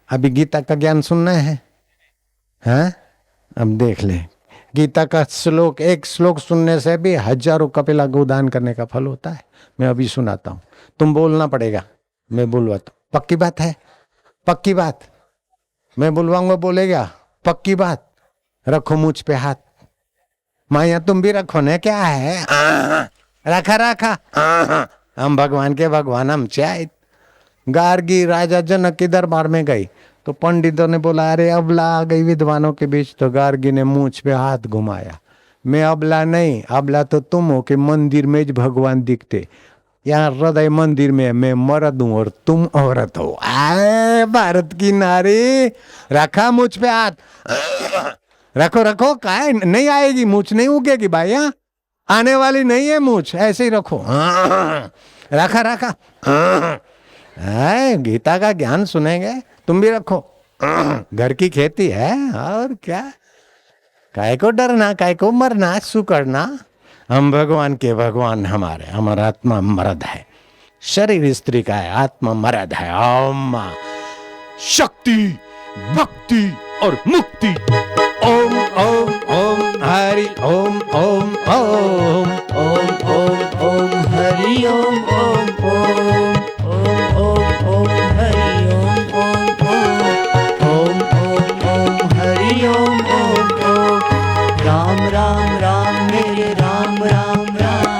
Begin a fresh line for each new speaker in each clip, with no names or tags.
अभी गीता का ज्ञान सुनना है? हाँ, अब देख ले, गीता का श्लोक, एक श्लोक सुनने से भी हजारों कपिला गोदान करने का फल होता है। मैं अभी सुनाता हूँ, तुम बोलना पड़ेगा, मैं बुलवाता हूँ। पक्की बात है? पक्की बात? मैं बुलवाऊंगा, बोलेगा? पक्की बात? रखो मुझ पे हाथ। माया तुम भी रखो ने, क्या है? रखा रखा। हम भगवान के भगवान, हम चाहे। गार्गी राजा जनक के दरबार में गई तो पंडितों ने बोला, अरे अबला आ गई विद्वानों के बीच। तो गार्गी ने मूंछ पे हाथ घुमाया, मैं अबला नहीं, अबला तो तुम हो कि मंदिर में भगवान दिखते, यहाँ हृदय मंदिर में मैं मर्द हूं और तुम औरत हो। आए भारत की नारी, रखा मुझ पे हाथ। रखो रखो, काय नहीं आएगी, मूछ नहीं उगेगी भाई, यहाँ आने वाली नहीं है मूछ, ऐसे ही रखो। रखा रखा। गीता का ज्ञान सुनेंगे, तुम भी रखो। घर की खेती है, और क्या, काय को डरना, काय को मरना, सु करना। हम भगवान के भगवान, हमारा आत्मा मर्द है, शरीर स्त्री का है, आत्मा मर्द है। ओम शक्ति, भक्ति और मुक्ति। ओम ओम ओम हरि ओम ओम ओम
ओम ओम ओम हरि ओम ओम ओम ओम ओम ओम हरि ओम ओम ओम ओम ओम हरि ओम ओम ओम। राम राम राम मेरे राम राम राम,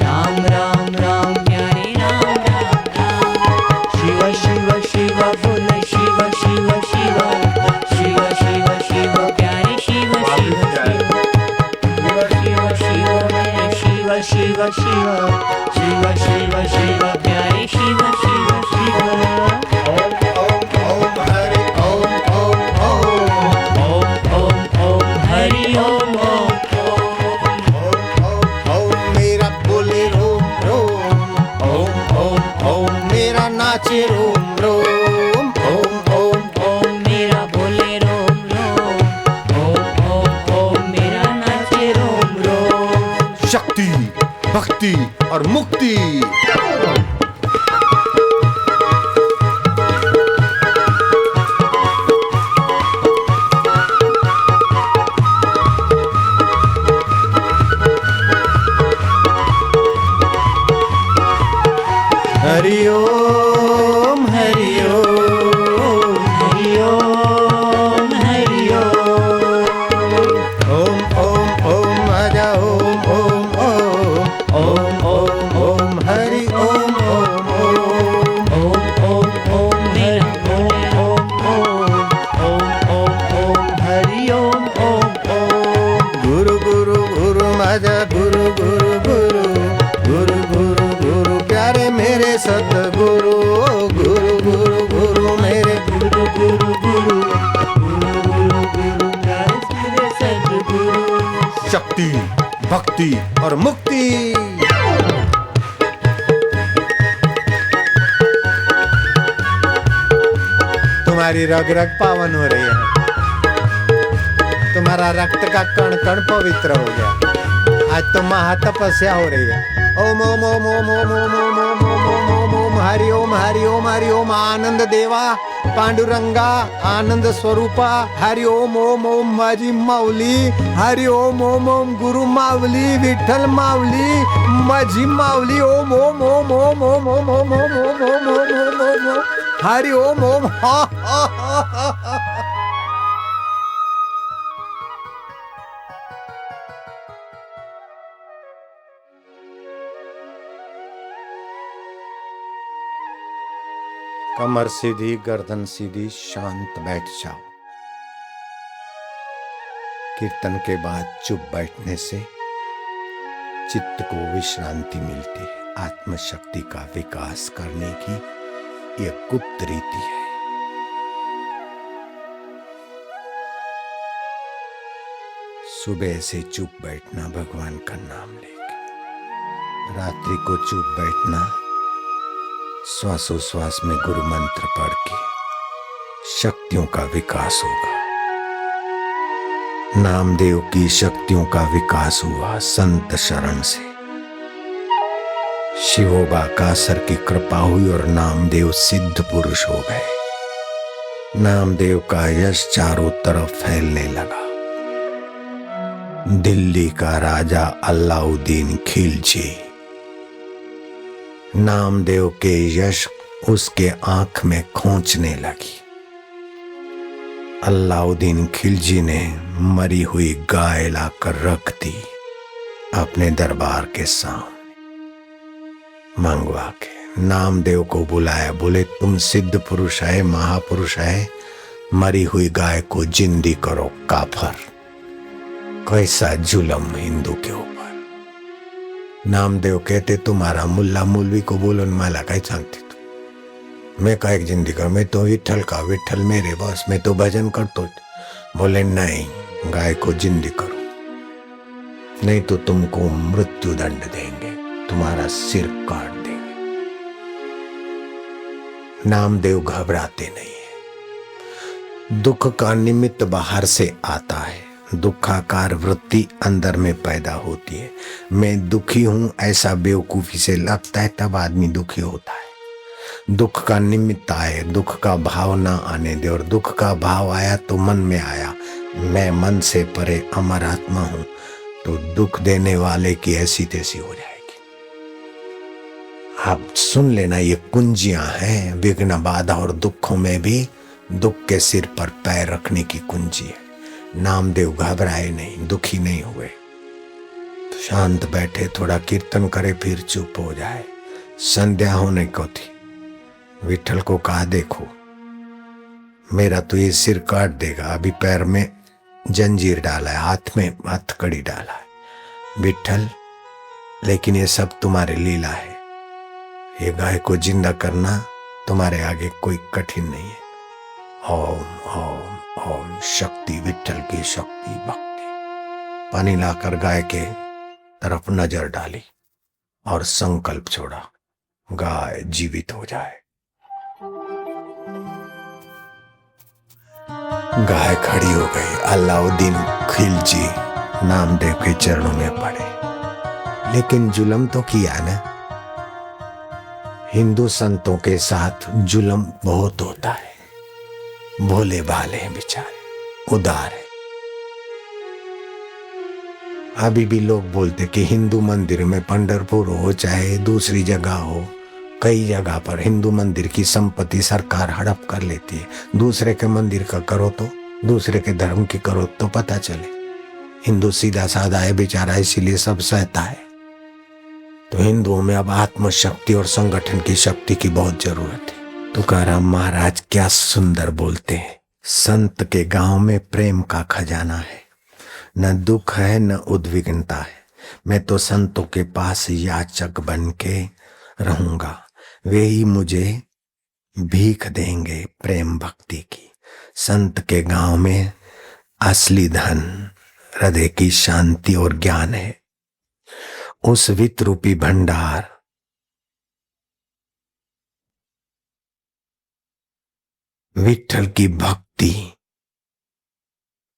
राम राम राम प्यारे राम राम राम। शिव शिव शिव बोले शिव शिव शिव, शिव शिव शिव प्यारे शिव शिव शिव, शिव शिव मेरे शिव शिव शिव, शिव शिव शिव प्यारे शिव शिव शिव।
ओम ओम हरि ओम ओम ओम
ओम ओम हरि ओम
ओम मेरा बोले रोम रोम। ओम मेरा नाचे रोम रोम।
ओम मेरा बोले रोम रोम, ओम मेरा नाचे रोम रोम।
शक्ति, भक्ति और मुक्ति। हरि ओम हरि ओम
हरि ओम हरि
ओम ओम आजा ओम ओम हरि ओम
ओम मेरा बोले ओम हरि ओम
गुरु गुरु गुरु आजा गुरु गुरु गुरु गुरु गुरु गुरु प्यारे मेरे सतगुरु। गुरु गुरु गुरु मेरे
गुरु गुरु गुरु गुरु गुरु गुरु मेरे सद्गुरु।
शक्ति, भक्ति और मुक्ति। तुम्हारी रग रग पावन हो रही है, तुम्हारा रक्त का कण कण पवित्र हो गया। आज तो महातपस्या हो रही है। ओम ओम ओम ओम ओम ओम ओम ओम ओम ओम ओम हरि ओम हरि ओम हरि ओम। आनंद देवा पांडुरंगा, आनंद स्वरूपा, हरि ओम ओम ओम माझी माऊली। हरि ओम ओम गुरु माऊली, विठ्ठल माऊली, माझी माऊली। ओम ओम ओम ओम ओम ओम ओम ओम ओम ओम ओम ओम ओम हरि ओम ओम। हा हा हा हा। कमर सीधी, गर्दन सीधी, शांत बैठ जाओ। कीर्तन के बाद चुप बैठने से चित्त को विश्रांति मिलती है। आत्मशक्ति का विकास करने की यह गुप्त रीति है। सुबह से चुप बैठना भगवान का नाम लेके, रात्रि को चुप बैठना श्वासोश्वास में गुरु मंत्र पढ़ के शक्तियों का विकास होगा। नामदेव की शक्तियों का विकास हुआ संत शरण से। शिवोबा कासर की कृपा हुई और नामदेव सिद्ध पुरुष हो गए। नामदेव का यश चारों तरफ फैलने लगा। दिल्ली का राजा अलाउद्दीन खिलजी, नामदेव के यश उसके आंख में खोंचने लगी। अलाउद्दीन खिलजी ने मरी हुई गाय लाकर रख दी अपने दरबार के सामने। मंगवा के नामदेव को बुलाया, बोले तुम सिद्ध पुरुष है, महापुरुष है, मरी हुई गाय को जिंदी करो। काफर, कैसा जुल्म हिंदू के ऊपर। नामदेव कहते तुम्हारा मुल्ला मौलवी को बोलो माला कहीं सांगती तू, मैं का एक जिंदी कर, मैं तो विठल का, विठल मेरे बस, मैं तो भजन करतो। बोले नहीं, गाय को जिंदी करो, नहीं तो तुमको मृत्यु दंड देंगे, तुम्हारा सिर काट देंगे। नामदेव घबराते नहीं है। दुख का निमित्त बाहर से आता है, दुखाकार वृत्ति अंदर में पैदा होती है। मैं दुखी हूं ऐसा बेवकूफी से लगता है, तब आदमी दुखी होता है। दुख का निमित्त आए, दुख का भाव ना आने दे, और दुख का भाव आया तो मन में आया मैं मन से परे अमर आत्मा हूं, तो दुख देने वाले की ऐसी तैसी हो जाएगी। आप सुन लेना, ये कुंजियां हैं, विघ्न बाधा और दुखों में भी दुख के सिर पर पैर रखने की कुंजी है। नामदेव घबराए नहीं, दुखी नहीं हुए, शांत बैठे, थोड़ा कीर्तन करे, फिर चुप हो जाए। संध्या होने को थी, विठल को कहा देखो मेरा तो ये सिर काट देगा, अभी पैर में जंजीर डाला है, हाथ में हथकड़ी डाला है विठल, लेकिन ये सब तुम्हारे लीला है, ये गाय को जिंदा करना तुम्हारे आगे कोई कठिन नहीं है। ओम ओम ओम, शक्ति, विठल की शक्ति, भक्ति। पानी लाकर गाय के तरफ नजर डाली और संकल्प छोड़ा, गाय जीवित हो जाए। गाय खड़ी हो गई। अलाउद्दीन खिलजी नामदेव के चरणों में पड़े। लेकिन जुल्म तो किया ना, हिंदू संतों के साथ जुल्म बहुत होता है। भोले भाले हैं बेचारे, उदार है। अभी भी लोग बोलते कि हिंदू मंदिर में, पंढरपुर हो चाहे दूसरी जगह हो, कई जगह पर हिंदू मंदिर की संपत्ति सरकार हड़प कर लेती है। दूसरे के मंदिर का करो तो, दूसरे के धर्म की करो तो पता चले। हिंदू सीधा साधा है बेचारा, इसीलिए सब सहता है। तो हिंदुओं में अब आत्मशक्ति और संगठन की शक्ति की बहुत जरूरत है। तुकाराम महाराज क्या सुंदर बोलते हैं, संत के गांव में प्रेम का खजाना है, न दुख है न उद्विग्नता है। मैं तो संतों के पास याचक बन के रहूंगा, वे ही मुझे भीख देंगे प्रेम भक्ति की। संत के गांव में असली धन हृदय की शांति और ज्ञान है। उस वित्त रूपी भंडार विठल की भक्ति,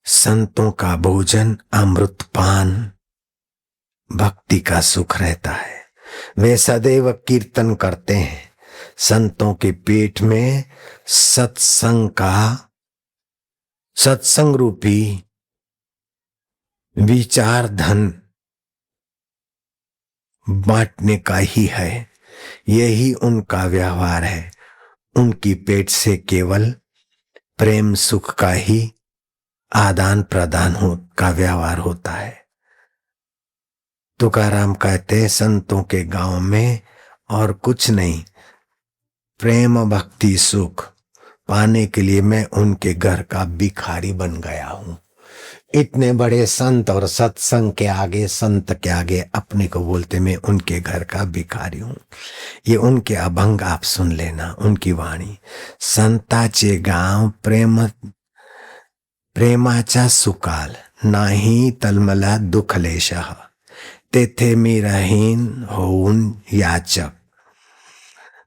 संतों का भोजन, अमृत पान, भक्ति का सुख रहता है। वे सदैव कीर्तन करते हैं। संतों के पेट में सत्संग रूपी विचार धन बांटने का ही है। यही उनका व्यवहार है। उनकी पेट से केवल प्रेम सुख का ही आदान प्रदान का व्यवहार होता है। तुकाराम कहते हैं संतों के गांव में और कुछ नहीं, प्रेम भक्ति सुख पाने के लिए मैं उनके घर का भिखारी बन गया हूं। इतने बड़े संत और सत्संग के आगे, संत के आगे अपने को बोलते मैं उनके घर का भिखारी हूं। ये उनके अभंग आप सुन लेना, उनकी वाणी। संताचे गांव प्रेमाचा सुकाल, नाही तलमला दुखलेशः, तेथे मी राहीन होऊन याचक,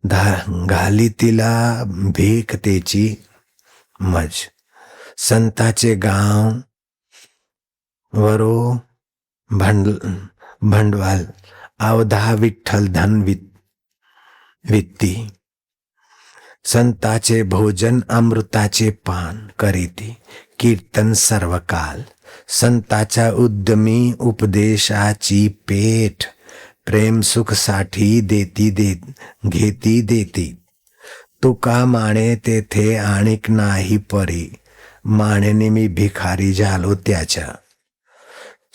घाली तिला भीक तेची मज। संताचे गांव वरो भांडवल, अवधा विठ्ठल धन वित्ती। संताचे भोजन अमृताचे पान करीती कीर्तन सर्वकाल, संताच्या उद्यमी उपदेशाची पेठ, प्रेम सुखसाठी घेती देती, तुका माणे तेथे आणिक नाही परी, माणेने मी भिखारी झालो त्याच्या।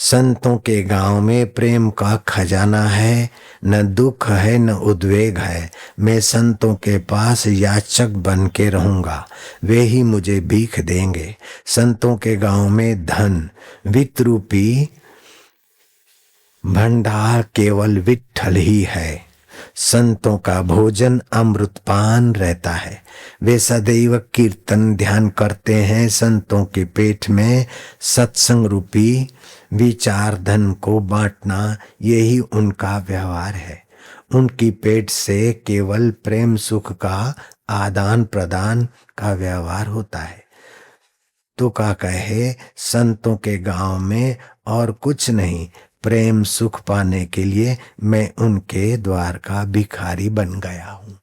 संतों के गांव में प्रेम का खजाना है, न दुख है न उद्वेग है। मैं संतों के पास याचक बन के रहूंगा, वे ही मुझे भीख देंगे। संतों के गांव में धन वित्त रूपी भंडार केवल विट्ठल ही है। संतों का भोजन अमृतपान रहता है, वे सदैव कीर्तन ध्यान करते हैं। संतों के पेट में सत्संग रूपी विचार धन को बांटना, यही उनका व्यवहार है। उनकी पेट से केवल प्रेम सुख का आदान प्रदान का व्यवहार होता है। तो का कहे संतों के गांव में और कुछ नहीं, प्रेम सुख पाने के लिए मैं उनके द्वार का भिखारी बन गया हूँ।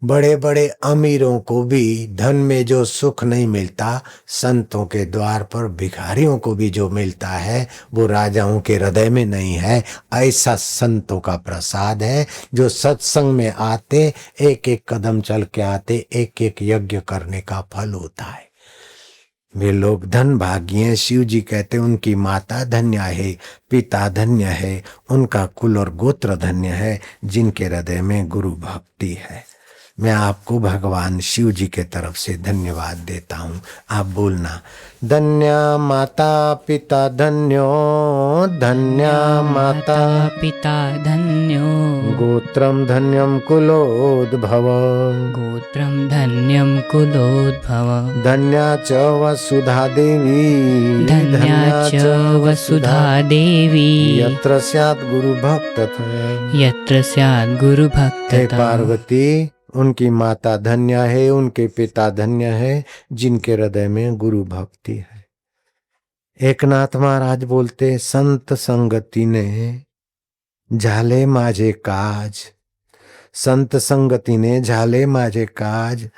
बड़े बड़े अमीरों को भी धन में जो सुख नहीं मिलता, संतों के द्वार पर भिखारियों को भी जो मिलता है वो राजाओं के हृदय में नहीं है। ऐसा संतों का प्रसाद है, जो सत्संग में आते एक एक कदम चल के आते, एक एक यज्ञ करने का फल होता है। वे लोग धन भागी हैं। शिव जी कहते उनकी माता धन्य है, पिता धन्य है, उनका कुल और गोत्र धन्य है, जिनके हृदय में गुरु भक्ति है। मैं आपको भगवान शिव जी के तरफ से धन्यवाद देता हूँ। आप बोलना, धन्य माता पिता धन्यो, धन्य माता
पिता धन्यो,
गोत्रम धन्यम कुलोद्भव,
गोत्रम धन्यम कुलोद्भव,
धन्या च वसुधा देवी,
धन्या च वसुधा देवी,
यत्र स्यात् गुरु भक्त।
यत्र स्यात् गुरु भक्त।
हे पार्वती, उनकी माता धन्य है, उनके पिता धन्य है, जिनके हृदय में गुरु भक्ति है। एकनाथ महाराज बोलते, संत संगति ने झाले माझे काज, संत संगति ने झाले माझे काज,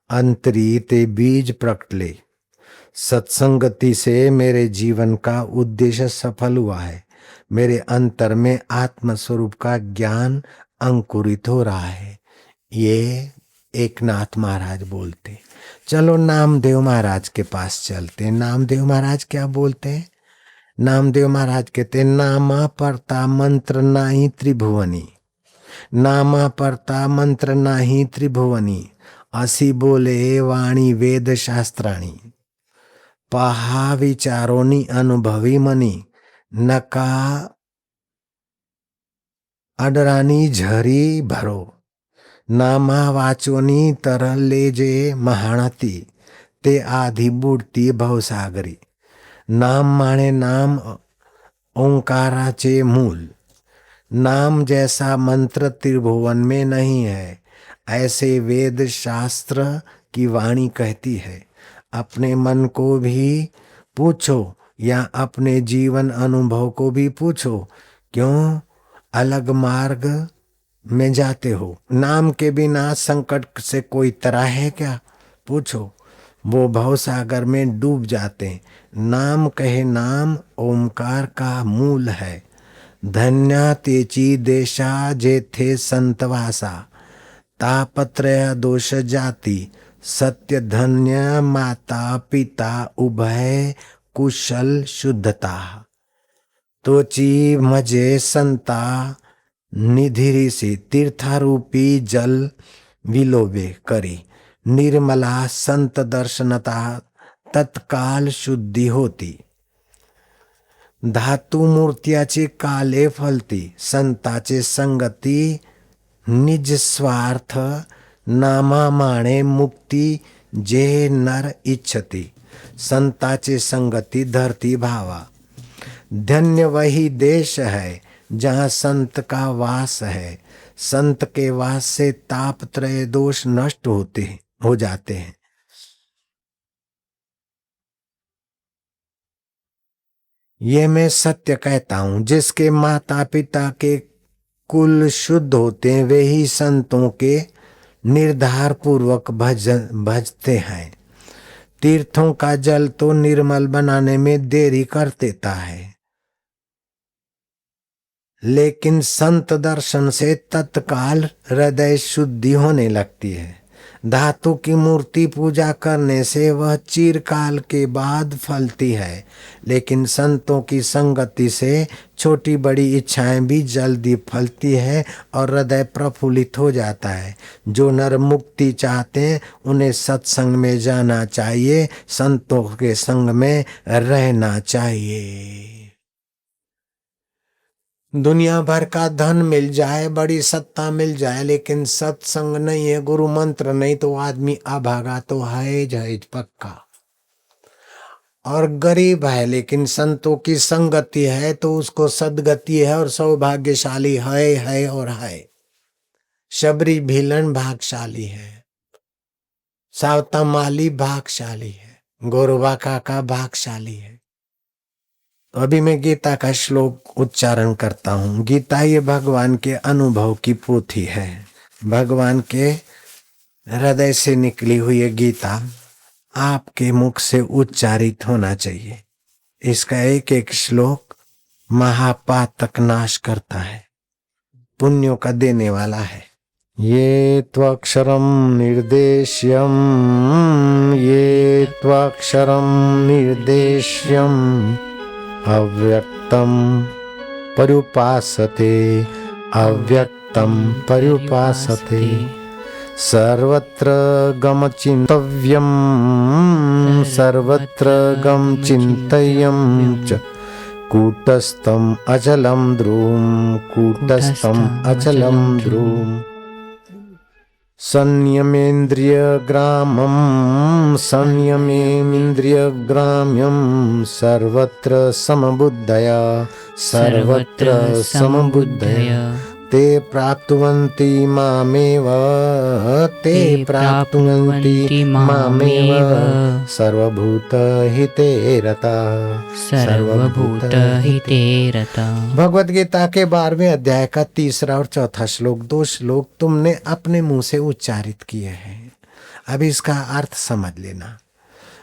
अंतरी ते बीज प्रकटले। सत्संगति से मेरे जीवन का उद्देश्य सफल हुआ है। मेरे अंतर में आत्म स्वरूप का ज्ञान अंकुरित हो रहा है। ये एकनाथ महाराज बोलते। चलो नामदेव महाराज के पास चलते। नामदेव महाराज क्या बोलते हैं? नामदेव महाराज कहते, नामा परता मंत्र नाही त्रिभुवनी, नामा परता मंत्र नाही त्रिभुवनी, असी बोले वाणी वेद शास्त्राणी, पहा विचारोनी अनुभवी मनी, नका अडरानी झरी भरो, नामा वाचोनी तरह लेजे महाणती, ते आधी बुडती भवसागरी। नाम माने नाम ओंकाराचे मूल, नाम जैसा मंत्र त्रिभुवन में नहीं है, ऐसे वेद शास्त्र की वाणी कहती है। अपने मन को भी पूछो या अपने जीवन अनुभव को भी पूछो, क्यों अलग मार्ग में जाते हो? नाम के बिना संकट से कोई तरह है क्या? पूछो। वो भवसागर में डूब जाते। नाम कहे नाम ओमकार का मूल है। धन्या तेची देशा जेथे संतवासा, तापत्रय दोष जाति, सत्य धन्य माता पिता उभय कुशल शुद्धता। तोची मजे संता निधिरी से तीर्थारूपी जल विलोबे करी, निर्मला संत दर्शनता तत्काल शुद्धि होती। धातु मूर्त्याचे काले फलती, संताचे संगती निज स्वार्थ, नामा माणे मुक्ती जे नर इच्छती। संताचे संगति धरती भावा, धन्य वही देश है जहाँ संत का वास है। संत के वास से ताप त्रय दोष नष्ट हो जाते हैं। ये मैं सत्य कहता हूँ। जिसके माता पिता के कुल शुद्ध होते हैं वे ही संतों के निर्धार पूर्वक भजते हैं। तीर्थों का जल तो निर्मल बनाने में देरी कर देता है, लेकिन संत दर्शन से तत्काल हृदय शुद्धि होने लगती है। धातु की मूर्ति पूजा करने से वह चिरकाल के बाद फलती है, लेकिन संतों की संगति से छोटी बड़ी इच्छाएं भी जल्दी फलती है और हृदय प्रफुल्लित हो जाता है। जो नर मुक्ति चाहते हैं उन्हें सत्संग में जाना चाहिए, संतों के संग में रहना चाहिए। दुनिया भर का धन मिल जाए, बड़ी सत्ता मिल जाए, लेकिन सत्संग नहीं है, गुरु मंत्र नहीं, तो आदमी अभागा तो है जहेज पक्का। और गरीब है लेकिन संतों की संगति है तो उसको सदगति है और सौभाग्यशाली है और है। शबरी भीलन भागशाली है, सावता माली भागशाली है, गौरवा काका भागशाली है। तो अभी मैं गीता का श्लोक उच्चारण करता हूँ। गीता ये भगवान के अनुभव की पोथी है, भगवान के हृदय से निकली हुई ये गीता आपके मुख से उच्चारित होना चाहिए। इसका एक एक श्लोक महापातक नाश करता है, पुण्यों का देने वाला है। ये त्वक्षरम निर्देश्यम, ये त्वक्षरम निर्देश्यम, अव्यक्तम पर्युपासते, अव्यक्तम पर्युपासते, सर्वत्र गम चिन्तव्यम, सर्वत्र गम चिन्तयं च, कूटस्थम अचलम ध्रुवम्, कूटस्थम अचलम ध्रुवम्, संयमेन्द्रियग्रामं, संयमेन्द्रियग्राम्यं, सर्वत्र समबुद्धया, सर्वत्र समबुद्धया, ते प्राप्नुवन्ति मामेव, ते प्राप्नुवन्ति मामेव, सर्वभूतहिते रताः,
सर्वभूतहिते रताः।
भगवद गीता के 12वें अध्याय का 3रा और 4था श्लोक, 2 श्लोक तुमने अपने मुंह से उच्चारित किए हैं। अब इसका अर्थ समझ लेना।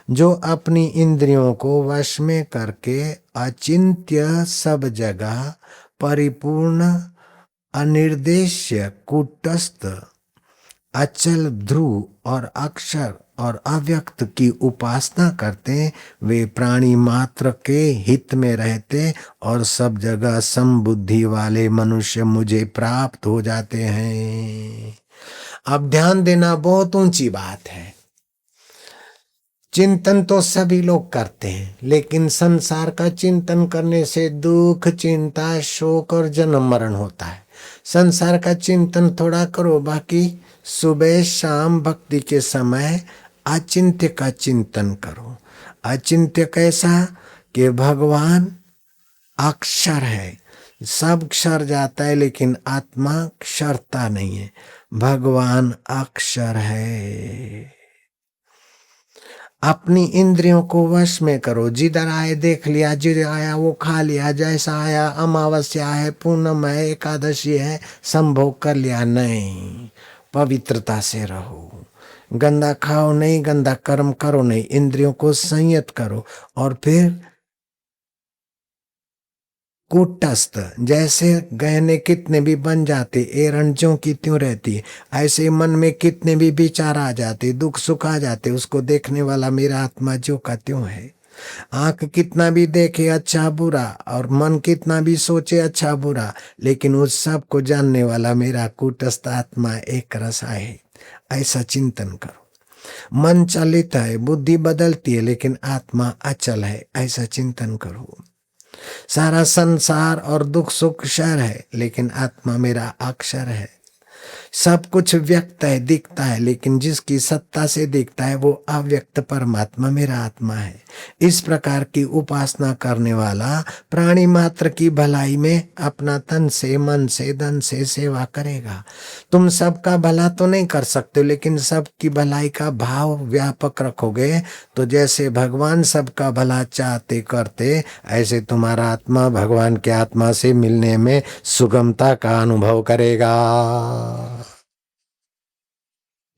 जो अपनी इंद्रियों को वश में करके अचिंत्य, सब जगह परिपूर्ण, अनिर्देश्य, कूटस्थ, अचल, ध्रुव और अक्षर और अव्यक्त की उपासना करते, वे प्राणी मात्र के हित में रहते और सब जगह समबुद्धि वाले मनुष्य मुझे प्राप्त हो जाते हैं। अब ध्यान देना, बहुत ऊंची बात है। चिंतन तो सभी लोग करते हैं, लेकिन संसार का चिंतन करने से दुख, चिंता, शोक और जन्म मरण होता है। संसार का चिंतन थोड़ा करो, बाकी सुबह शाम भक्ति के समय अचिंत्य का चिंतन करो। अचिंत्य कैसा कि भगवान अक्षर है, सब क्षर जाता है लेकिन आत्मा क्षरता नहीं है। भगवान अक्षर है। अपनी इंद्रियों को वश में करो। जिधर आए देख लिया, जिधर आया वो खा लिया, जैसा आया अमावस्या है, पूनम है, एकादशी है, संभोग कर लिया। नहीं, पवित्रता से रहो। गंदा खाओ नहीं, गंदा कर्म करो नहीं, इंद्रियों को संयत करो। और फिर कूटस्थ, जैसे गहने कितने भी बन जाते, एरंजों की त्यों रहती, ऐसे मन में कितने भी विचार आ जाते, दुख सुख आ जाते, उसको देखने वाला मेरा आत्मा जो का त्यों है। आंख कितना भी देखे अच्छा बुरा और मन कितना भी सोचे अच्छा बुरा, लेकिन उस सब को जानने वाला मेरा कूटस्थ आत्मा एक रस है। ऐसा चिंतन करो। मन चलित है, बुद्धि बदलती है, लेकिन आत्मा अचल है। ऐसा चिंतन करो। सारा संसार और दुख सुख क्षर है, लेकिन आत्मा मेरा अक्षर है। सब कुछ व्यक्त है, दिखता है, लेकिन जिसकी सत्ता से दिखता है वो अव्यक्त परमात्मा मेरा आत्मा है। इस प्रकार की उपासना करने वाला प्राणी मात्र की भलाई में अपना तन से, मन से, धन से सेवा करेगा। तुम सबका भला तो नहीं कर सकते, लेकिन सबकी भलाई का भाव व्यापक रखोगे तो जैसे भगवान सबका भला चाहते करते, ऐसे तुम्हारा आत्मा भगवान के आत्मा से मिलने में सुगमता का अनुभव करेगा।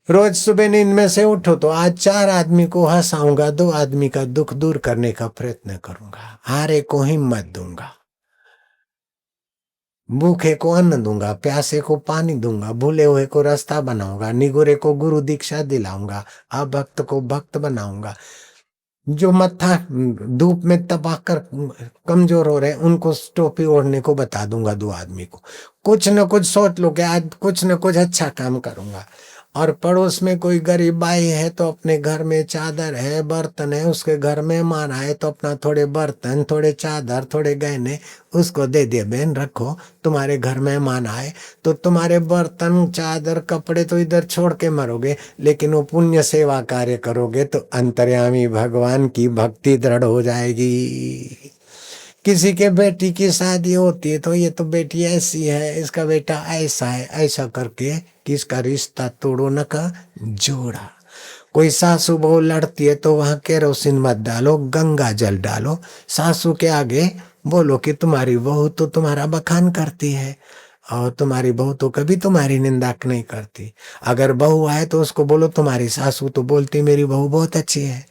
रोज सुबह नींद में से उठो तो आज 4 आदमी को हंसाऊंगा, 2 आदमी का दुख दूर करने का प्रयत्न करूंगा, हारे को हिम्मत दूंगा, भूखे को अन्न दूंगा, प्यासे को पानी दूंगा, भूले हुए को रास्ता बनाऊंगा, निगुरे को गुरु दीक्षा दिलाऊंगा, अभक्त को भक्त बनाऊंगा, जो मत्था धूप में तपाकर कमजोर हो रहे उनको टोपी ओढ़ने को बता दूंगा 2 आदमी को। कुछ न कुछ सोच लो कि आज कुछ न कुछ अच्छा काम करूंगा। और पड़ोस में कोई गरीब बाई है तो अपने घर में चादर है, बर्तन है, उसके घर में मेहमान आए तो अपना थोड़े बर्तन, थोड़े चादर, थोड़े गहने उसको दे दिए, बहन रखो, तुम्हारे घर मेहमान आए तो तुम्हारे बर्तन, चादर, कपड़े तो इधर छोड़ के मरोगे, लेकिन वो पुण्य सेवा कार्य करोगे तो अंतर्यामी भगवान की भक्ति दृढ़ हो जाएगी। किसी के बेटी की शादी होती है तो ये तो बेटी ऐसी है, इसका बेटा ऐसा है, ऐसा करके किसका रिश्ता तोड़ो न का जोड़ा। कोई सासू बहू लड़ती है तो वहां केरोसिन मत डालो, गंगा जल डालो। सासू के आगे बोलो कि तुम्हारी बहू तो तुम्हारा बखान करती है और तुम्हारी बहू तो कभी तुम्हारी निंदा नहीं करती। अगर बहू आए तो उसको बोलो तुम्हारी सासू तो बोलती मेरी बहू बहुत अच्छी है,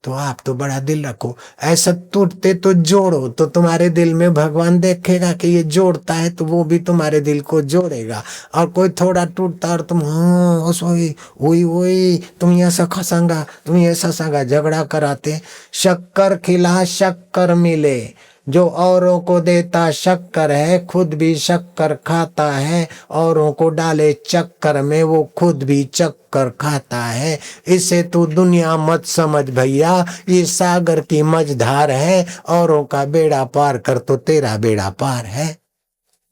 तो आप तो बड़ा दिल रखो। ऐसा टूटते तो जोड़ो, तो तुम्हारे दिल में भगवान देखेगा कि ये जोड़ता है तो वो भी तुम्हारे दिल को जोड़ेगा। और कोई थोड़ा टूटता और तुम हाँ वही वही तुम ऐसा खसांगा, तुम ऐसा सांगा, झगड़ा कराते। शक्कर खिला शक्कर मिले, जो औरों को देता शक्कर है खुद भी शक्कर खाता है, औरों को डाले चक्कर में वो खुद भी चक्कर खाता है। इसे तू दुनिया मत समझ भैया, ये सागर की मझधार है, औरों का बेड़ा पार कर तो तेरा बेड़ा पार है।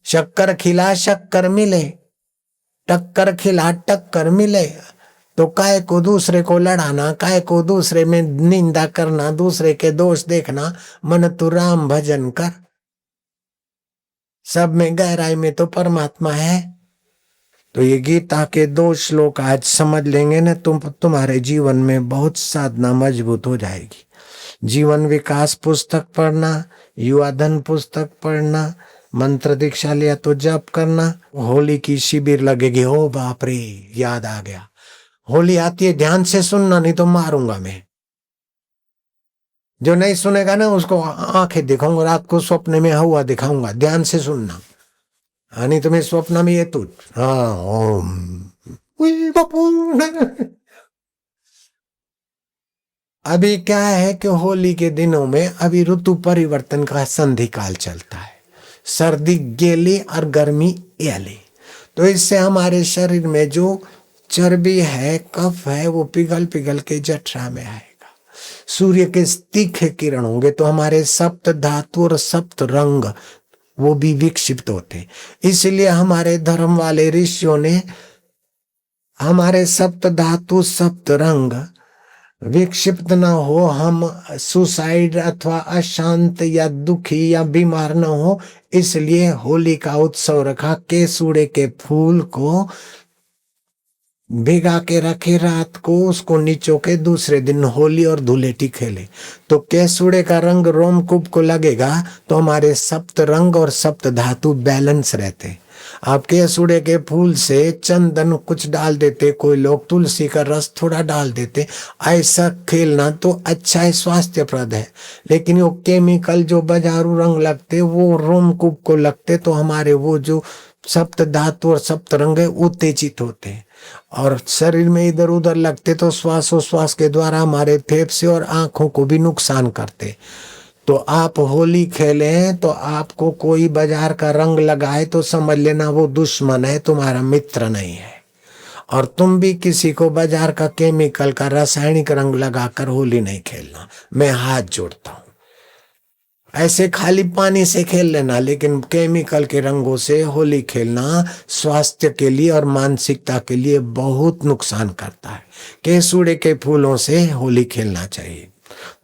शक्कर खिला शक्कर मिले, टक्कर खिला टक्कर मिले, तो काय को दूसरे को लड़ाना, काय को दूसरे में निंदा करना, दूसरे के दोष देखना। मन तू राम भजन कर, सब में गहराई में तो परमात्मा है। तो ये गीता के 2 श्लोक आज समझ लेंगे ना तुम्हारे जीवन में बहुत साधना मजबूत हो जाएगी। जीवन विकास पुस्तक पढ़ना, युवा धन पुस्तक पढ़ना, मंत्र दीक्षा लिया तो जप करना। होली की शिविर लगेगी, ओ बाप रे याद आ गया, होली आती है, ध्यान से सुनना नहीं तो मारूंगा मैं। जो नहीं सुनेगा ना उसको आंखें दिखाऊंगा, रात को स्वप्न में हुआ दिखाऊंगा, ध्यान से सुनना। नहीं तुम्हें स्वप्न में ये तू हाँ ओम बापू। अभी क्या है कि होली के दिनों में अभी ऋतु परिवर्तन का संधि काल चलता है, सर्दी गेली और गर्मी एली। तो इससे हमारे शरीर में जो चर्बी है, कफ है, वो पिघल पिघल के जठरा में आएगा। सूर्य के तीखे किरण होंगे तो हमारे सप्त धातु और सप्त रंग वो भी विक्षिप्त होते। इसलिए हमारे धर्म वाले ऋषियों ने हमारे सप्त धातु सप्त रंग विक्षिप्त न हो, हम सुसाइड अथवा अशांत या दुखी या बीमार न हो, इसलिए होली का उत्सव रखा। केसुड़े के फूल को भिगा के रखे रात को, उसको नीचो के दूसरे दिन होली और धुलेटी खेले तो केसुड़े का रंग रोमकूप को लगेगा तो हमारे सप्त रंग और सप्त धातु बैलेंस रहते। आप केसुड़े के फूल से चंदन कुछ डाल देते, कोई लोग तुलसी का रस थोड़ा डाल देते, ऐसा खेलना तो अच्छा है, स्वास्थ्यप्रद है। लेकिन वो केमिकल जो बाजारू रंग लगते वो रोमकूप को लगते तो हमारे वो जो सप्त धातु और सप्त रंग है उत्तेजित होते हैं और शरीर में इधर उधर लगते तो श्वासोश्वास के द्वारा हमारे फेफड़े और आंखों को भी नुकसान करते। तो आप होली खेलें तो आपको कोई बाजार का रंग लगाए तो समझ लेना वो दुश्मन है, तुम्हारा मित्र नहीं है। और तुम भी किसी को बाजार का केमिकल का रासायनिक रंग लगाकर होली नहीं खेलना, मैं हाथ जोड़ता हूं। ऐसे खाली पानी से खेल लेना, लेकिन केमिकल के रंगों से होली खेलना स्वास्थ्य के लिए और मानसिकता के लिए बहुत नुकसान करता है। केसुड़े के फूलों से होली खेलना चाहिए,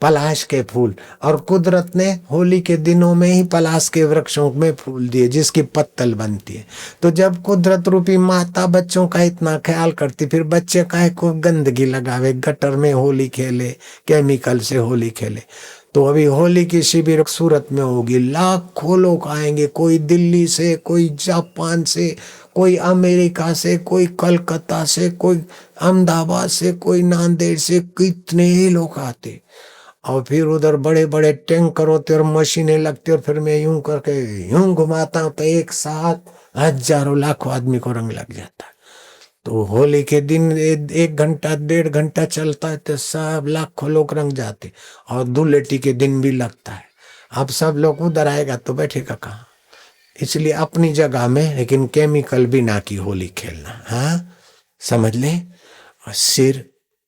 पलाश के फूल। और कुदरत ने होली के दिनों में ही पलाश के वृक्षों में फूल दिए जिसकी पत्तल बनती है। तो जब कुदरत रूपी माता बच्चों का इतना ख्याल करती, फिर बच्चे काहे को गंदगी लगावे, गटर में होली खेले, केमिकल से होली खेले। तो अभी होली की शिविर सूरत में होगी, लाखों लोग आएंगे, कोई दिल्ली से, कोई जापान से, कोई अमेरिका से, कोई कलकत्ता से, कोई अहमदाबाद से, कोई नांदेड़ से, कितने ही लोग आते। और फिर उधर बड़े बड़े टैंकर होते और मशीनें लगती और फिर मैं यूं करके यूं घुमाता हूं तो एक साथ हजारों लाखों आदमी को रंग लग जाता है। तो होली के दिन 1 घंटा 1.5 घंटा चलता है तो सब लाखों लोग रंग जाते। और धुलेटी के दिन भी लगता है। अब सब लोग उधर आएगा तो बैठेगा कहाँ। इसलिए अपनी जगह में, लेकिन केमिकल बिना की होली खेलना। हाँ समझ ले। और सिर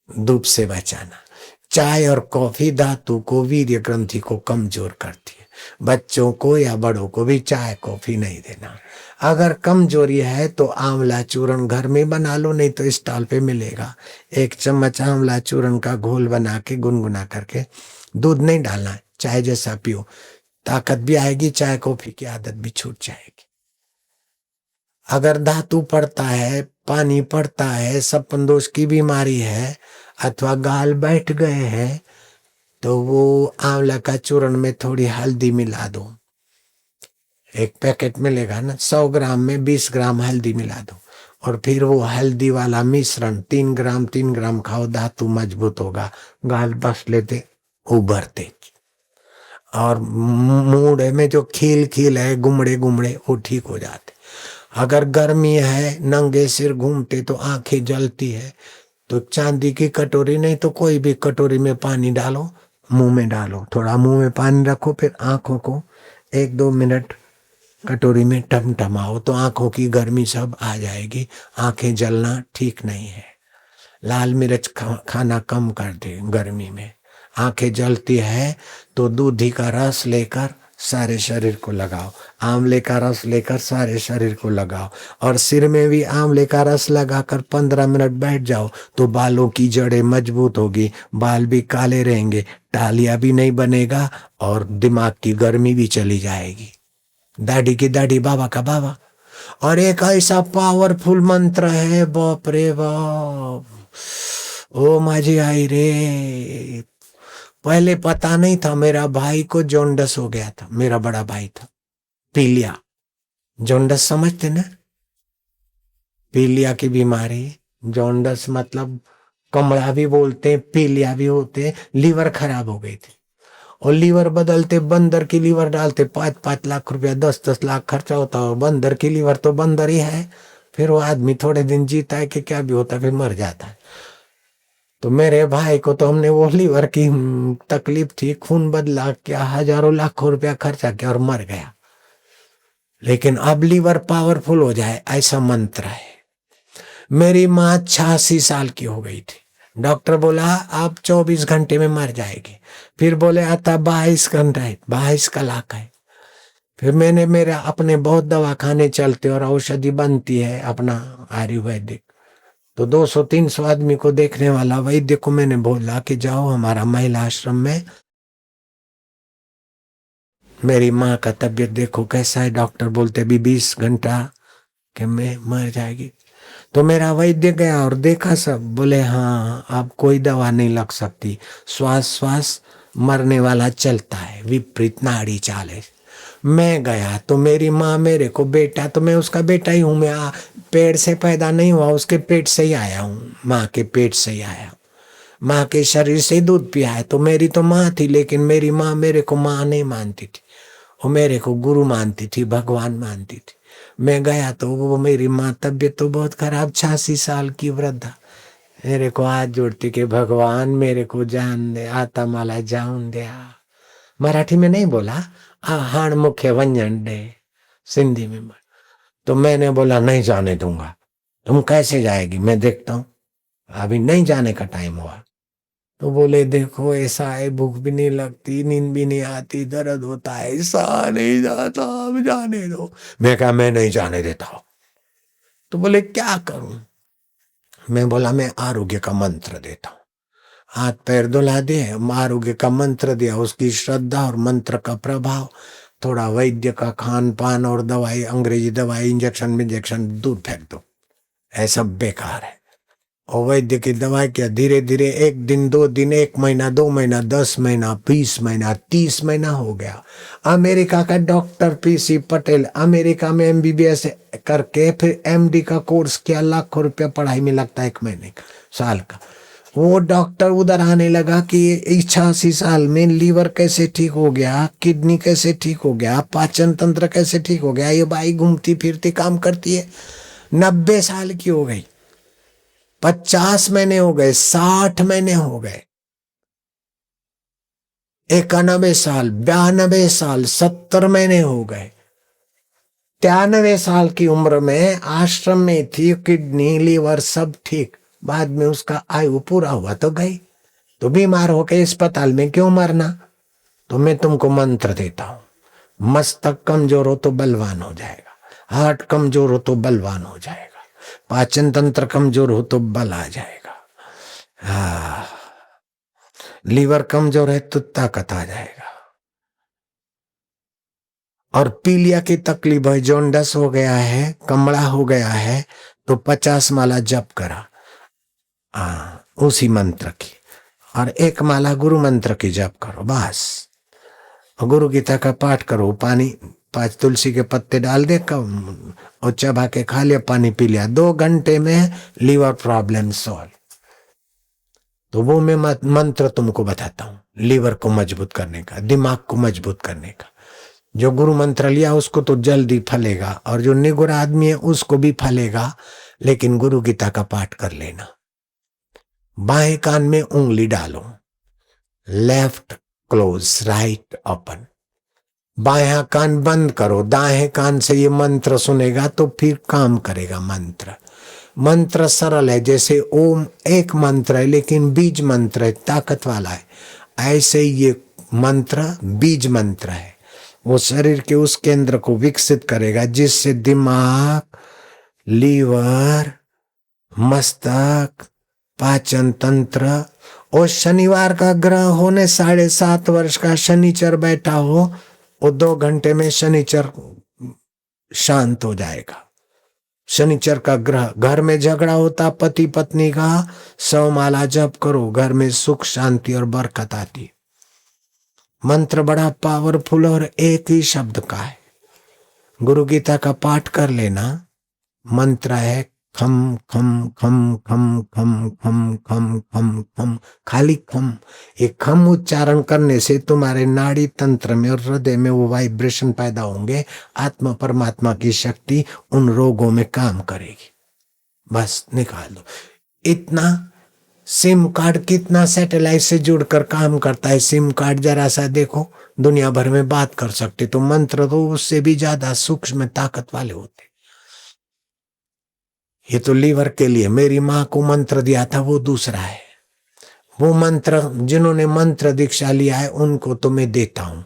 धूप से बचाना। चाय और कॉफी धातु को, वीर्य ग्रंथि को कमजोर करती है। बच्चों को या बड़ों को भी चाय कॉफी नहीं देना। अगर कमजोरी है तो आंवला चूर्ण घर में बना लो, नहीं तो स्टॉल पे मिलेगा। 1 चम्मच आंवला चूर्ण का घोल बना के गुनगुना करके, दूध नहीं डालना, चाय जैसा पियो, ताकत भी आएगी, चाय कॉफी की आदत भी छूट जाएगी। अगर धातु पड़ता है, पानी पड़ता है, सपनदोष की बीमारी है अथवा गाल बैठ गए हैं, तो वो आंवला का चूर्ण में थोड़ी हल्दी मिला दो। 1 पैकेट मिलेगा ना, 100 ग्राम में 20 ग्राम हल्दी मिला दो। और फिर वो हल्दी वाला मिश्रण 3 ग्राम खाओ, धातु मजबूत होगा, गाल बस लेते उभरते। और मूड में जो खील खील है, गुमड़े गुमड़े, वो ठीक हो जाते। अगर गर्मी है, नंगे सिर घूमते तो आंखें जलती है, तो चांदी की कटोरी नहीं तो कोई भी कटोरी में पानी डालो, मुंह में डालो, थोड़ा मुंह में पानी रखो, फिर आंखों को 1-2 मिनट कटोरी में टमटमाओ तो आंखों की गर्मी सब आ जाएगी। आंखें जलना ठीक नहीं है। लाल मिर्च खाना कम कर दे गर्मी में। आंखें जलती है तो दूधी का रस लेकर सारे शरीर को लगाओ, आंवले का रस लेकर सारे शरीर को लगाओ, और सिर में भी आंवले का रस लगाकर 15 मिनट बैठ जाओ तो बालों की जड़ें मजबूत होगी, बाल भी काले रहेंगे, टालिया भी नहीं बनेगा और दिमाग की गर्मी भी चली जाएगी। दाढ़ी की दाढ़ी, बाबा का बाबा। और एक ऐसा पावरफुल मंत्र है, बाप रे बाप, ओ माझी आई रे। पहले पता नहीं था, मेरा भाई को जॉन्डस हो गया था, मेरा बड़ा भाई था, पीलिया। जॉन्डस समझते ना, पीलिया की बीमारी। जॉन्डस मतलब कमला भी बोलते हैं, पीलिया भी होते हैं। लीवर खराब हो गई थी और लीवर बदलते, बंदर की लीवर डालते, 5-5 लाख रुपया, 10-10 लाख खर्चा होता है। बंदर की लीवर तो बंदर ही है। फिर वो आदमी थोड़े दिन जीता है कि क्या भी होता है, फिर मर जाता है। तो मेरे भाई को तो हमने वो लीवर की तकलीफ थी, खून बदला, क्या हजारों लाखों रुपया खर्चा किया और मर गया। लेकिन अब लीवर पावरफुल हो जाए ऐसा मंत्र है। मेरी माँ 86 साल की हो गई थी। डॉक्टर बोला आप 24 घंटे में मर जाएगी। फिर बोले आता 22 घंटे, 22 कलाक है। फिर मैंने मेरा अपने बहुत दवाखाने चलते और औषधि बनती है अपना आयुर्वेदिक, तो 200-300 आदमी को देखने वाला वैद्य को मैंने बोला कि जाओ हमारा महिला आश्रम में, मेरी माँ का तबीयत देखो कैसा है। डॉक्टर बोलते अभी 20 घंटा कि मैं मर जाएगी। तो मेरा वैद्य गया और देखा सब, बोले हाँ अब कोई दवा नहीं लग सकती, श्वास श्वास मरने वाला चलता है, विपरीत नाड़ी चाल है। मैं गया तो मेरी माँ मेरे को, बेटा तो मैं उसका बेटा ही हूँ, मैं पेट से पैदा नहीं हुआ, उसके पेट से ही आया हूँ, माँ के पेट से ही आया, माँ के शरीर से ही दूध पिया है। तो मेरी तो माँ थी, लेकिन मेरी माँ मेरे को माँ नहीं मानती थी, वो मेरे को गुरु मानती थी, भगवान मानती थी। मैं गया तो वो मेरी माँ, तबीयत तो बहुत खराब, 86 साल की वृद्धा, मेरे को हाथ जोड़ती कि भगवान मेरे को जान दे, आता माला जान दे। मराठी में नहीं बोला, हाण मुख्य वंजन दे, सिंधी में। तो मैंने बोला नहीं जाने दूंगा। तुम कैसे जाएगी, मैं देखता हूँ, अभी नहीं जाने का टाइम हुआ। तो बोले देखो ऐसा है, भूख भी नहीं लगती, नींद भी नहीं आती, दर्द होता है, ऐसा नहीं जाता, अब जाने दो। मैं कहा मैं नहीं जाने देता हूँ। तो बोले क्या करूं? मैं बोला मैं आरोग्य का मंत्र देता हूँ। हाथ पैर धुला दिए, आरोग्य का मंत्र दिया, उसकी श्रद्धा और मंत्र का प्रभाव, थोड़ा वैद्य का खान पान और दवाई, अंग्रेजी दवाई, इंजेक्शन दूर फेंक दो, ऐसा बेकार है। और वैद्य की दवाई क्या, धीरे धीरे 1 दिन 2 दिन 1 महीना 2 महीना 10 महीना 20 महीना 30 महीना हो गया। अमेरिका का डॉक्टर पीसी पटेल अमेरिका में MBBS करके फिर MD का कोर्स किया, लाखों रुपया पढ़ाई में लगता है 1 महीने का, साल का। वो डॉक्टर उधर आने लगा कि 86 साल में लीवर कैसे ठीक हो गया, किडनी कैसे ठीक हो गया, पाचन तंत्र कैसे ठीक हो गया। ये बाई घूमती फिरती काम करती है, 90 साल की हो गई, 50 महीने हो गए, 60 महीने हो गए, 91 साल, 92 साल, 70 महीने हो गए। 93 साल की उम्र में आश्रम में थी, किडनी लीवर सब ठीक। बाद में उसका आयु पूरा हुआ तो गई। तो बीमार होकर अस्पताल में क्यों मरना। तो मैं तुमको मंत्र देता हूं, मस्तक कमजोर हो तो बलवान हो जाएगा, हार्ट कमजोर हो तो बलवान हो जाएगा, पाचन तंत्र कमजोर हो तो बल आ जाएगा, लीवर कमजोर है तो ताकत आ जाएगा। और पीलिया की तकलीफ है, जॉन्डस हो गया है, कमड़ा हो गया है, तो 50 माला जप करा उसी मंत्र की, और 1 माला गुरु मंत्र की जप करो बस। और गुरु गीता का पाठ करो, पानी 5 तुलसी के पत्ते डाल दे और चबा के खा लिया, पानी पी लिया, 2 घंटे में लीवर प्रॉब्लम सॉल्व। तो वो मैं मंत्र तुमको बताता हूँ, लीवर को मजबूत करने का, दिमाग को मजबूत करने का। जो गुरु मंत्र लिया उसको तो जल्दी फलेगा, और जो निगुर आदमी है उसको भी फलेगा, लेकिन गुरु गीता का पाठ कर लेना। बाएं कान में उंगली डालो, लेफ्ट क्लोज राइट ओपन, बायां कान बंद करो, दाएं कान से ये मंत्र सुनेगा तो फिर काम करेगा मंत्र। मंत्र सरल है, जैसे ओम एक मंत्र है लेकिन बीज मंत्र है, ताकत वाला है। ऐसे ये मंत्र बीज मंत्र है, वो शरीर के उस केंद्र को विकसित करेगा जिससे दिमाग, लीवर, मस्तक, पाचन तंत्र। और शनिवार का ग्रह होने 7.5 वर्ष का शनिचर बैठा हो, वो 2 घंटे में शनिचर शांत हो जाएगा। शनिचर का ग्रह, घर में झगड़ा होता पति पत्नी का, 100 माला जप करो, घर में सुख शांति और बरकत आती। मंत्र बड़ा पावरफुल और एक ही शब्द का है। गुरु गीता का पाठ कर लेना। मंत्र है खम खम खम खम खम खम खम खम खम, खाली खम। एक खम उच्चारण करने से तुम्हारे नाड़ी तंत्र में और हृदय में वो वाइब्रेशन पैदा होंगे, आत्मा परमात्मा की शक्ति उन रोगों में काम करेगी। बस निकाल दो इतना। सिम कार्ड कितना सैटेलाइट से जुड़कर काम करता है, सिम कार्ड जरा सा देखो, दुनिया भर में बात कर सकते। तो मंत्र तो उससे भी ज्यादा सूक्ष्म ताकत वाले होते। ये तो लीवर के लिए मेरी माँ को मंत्र दिया था, वो दूसरा है। वो मंत्र जिन्होंने मंत्र दीक्षा लिया है उनको तो मैं देता हूं,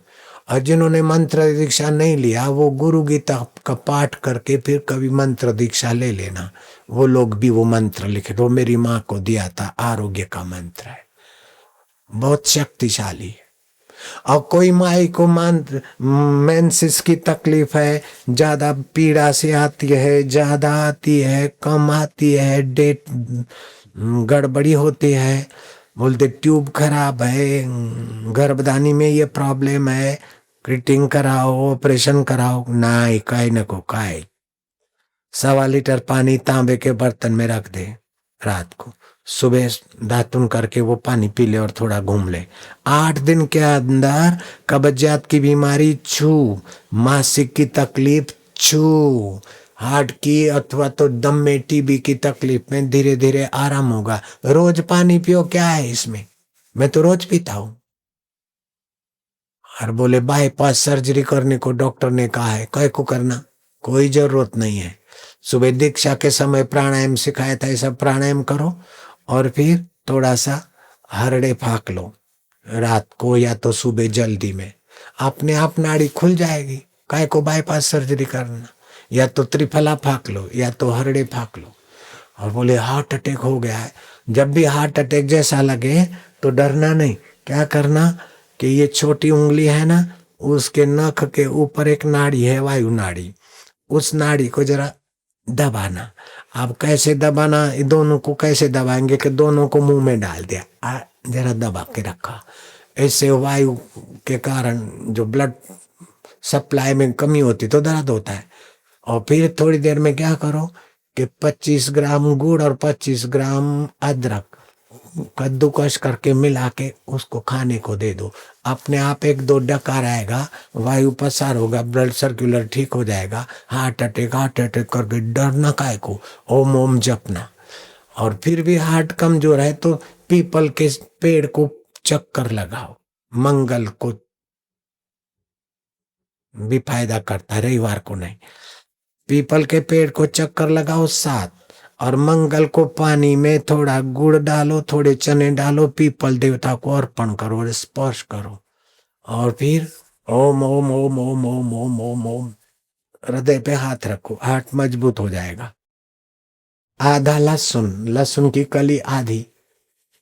और जिन्होंने मंत्र दीक्षा नहीं लिया वो गुरु गीता का पाठ करके फिर कभी मंत्र दीक्षा ले लेना, वो लोग भी वो मंत्र लिखे। वो मेरी माँ को दिया था, आरोग्य का मंत्र है, बहुत शक्तिशाली है। और कोई माई को मेंसेस की तकलीफ है, ज्यादा पीड़ा से आती है, ज्यादा आती है, कम आती है, डेट गड़बड़ी होती है, बोलते ट्यूब खराब है, गर्भधानी में ये प्रॉब्लम है, क्रिटिंग कराओ, ऑपरेशन कराओ, ना काय न को काय। 1.25 लीटर पानी तांबे के बर्तन में रख दे, रात को सुबह दातुन करके वो पानी पी ले और थोड़ा घूम ले। 8 दिन के अंदर कब्जियत की बीमारी छू, मासिक की तकलीफ छू, हार्ट की अथवा तो दम में टीबी की तकलीफ में धीरे धीरे आराम होगा। रोज पानी पियो, क्या है इसमें, मैं तो रोज पीता हूं। और बोले बाईपास सर्जरी करने को डॉक्टर ने कहा है, कह को करना कोई जरूरत नहीं है। सुबह दीक्षा के समय प्राणायाम सिखाया था, ऐसा प्राणायाम करो और फिर थोड़ा सा हरड़े फाक लो रात को या तो सुबह जल्दी में, अपने आप नाड़ी खुल जाएगी। काय को बाईपास सर्जरी करना, या तो त्रिफला फाक लो या तो हरड़े फाक लो। और बोले हार्ट अटैक हो गया है, जब भी हार्ट अटैक जैसा लगे तो डरना नहीं, क्या करना कि ये छोटी उंगली है ना, उसके नख के ऊपर एक नाड़ी है, वायु नाड़ी, उस नाड़ी को जरा दबाना। अब कैसे दबाना, दोनों को कैसे दबाएंगे कि दोनों को मुंह में डाल दिया, जरा दबा के रखा। ऐसे वायु के कारण जो ब्लड सप्लाई में कमी होती तो दर्द होता है। और फिर थोड़ी देर में क्या करो कि 25 ग्राम गुड़ और 25 ग्राम अदरक कद्दूकस करके मिला के उसको खाने को दे दो। अपने आप 1-2 डकार आएगा, वायु पसार होगा, ब्लड सर्कुलर ठीक हो जाएगा। हार्ट अटैक करके डरना काय को, ओम ओम जपना। और फिर भी हार्ट कमजोर है तो पीपल के पेड़ को चक्कर लगाओ, मंगल को भी फायदा करता है, रविवार को नहीं। पीपल के पेड़ को चक्कर लगाओ 7, और मंगल को पानी में थोड़ा गुड़ डालो, थोड़े चने डालो, पीपल देवता को अर्पण करो और स्पर्श करो। और फिर ओम ओम ओम ओम ओम ओम ओम ओम हृदय पे हाथ रखो, हार्ट मजबूत हो जाएगा। आधा लहसुन, लहसुन की कली आधी,